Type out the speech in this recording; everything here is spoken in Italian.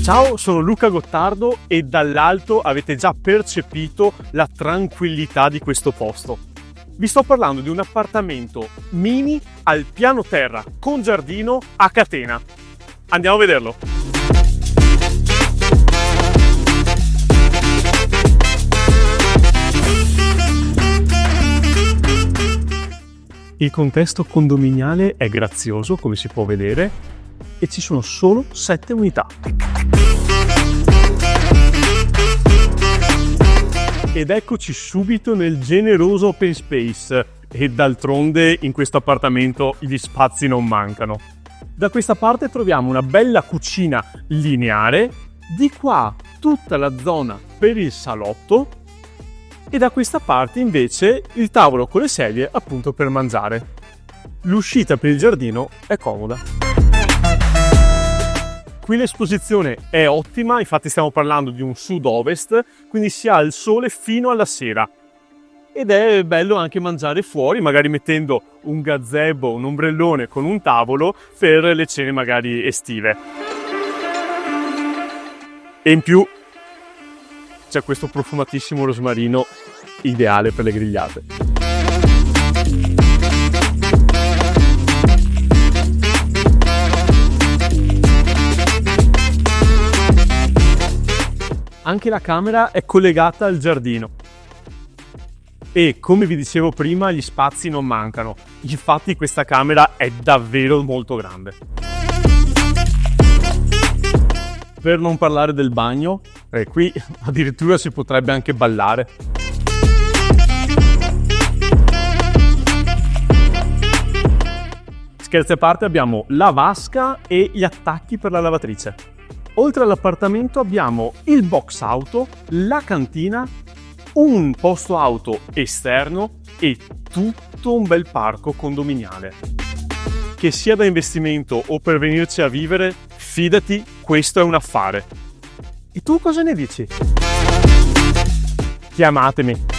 Ciao, sono Luca Gottardo e dall'alto avete già percepito la tranquillità di questo posto. Vi sto parlando di un appartamento mini al piano terra con giardino a catena. Andiamo a vederlo. Il contesto condominiale è grazioso, come si può vedere, e ci sono solo 7 unità. Ed eccoci subito nel generoso open space, e d'altronde in questo appartamento gli spazi non mancano. Da questa parte troviamo una bella cucina lineare, di qua tutta la zona per il salotto, e da questa parte invece il tavolo con le sedie appunto per mangiare. L'uscita per il giardino è comoda. Qui l'esposizione è ottima, infatti stiamo parlando di un sud-ovest, quindi si ha il sole fino alla sera. Ed è bello anche mangiare fuori, magari mettendo un gazebo, un ombrellone con un tavolo per le cene magari estive. E in più c'è questo profumatissimo rosmarino ideale per le grigliate. Anche la camera è collegata al giardino. E come vi dicevo prima, gli spazi non mancano. Infatti questa camera è davvero molto grande. Per non parlare del bagno, qui addirittura si potrebbe anche ballare. Scherzi a parte, abbiamo la vasca e gli attacchi per la lavatrice. Oltre all'appartamento abbiamo il box auto, la cantina, un posto auto esterno e tutto un bel parco condominiale. Che sia da investimento o per venirci a vivere, fidati, questo è un affare. E tu cosa ne dici? Chiamatemi.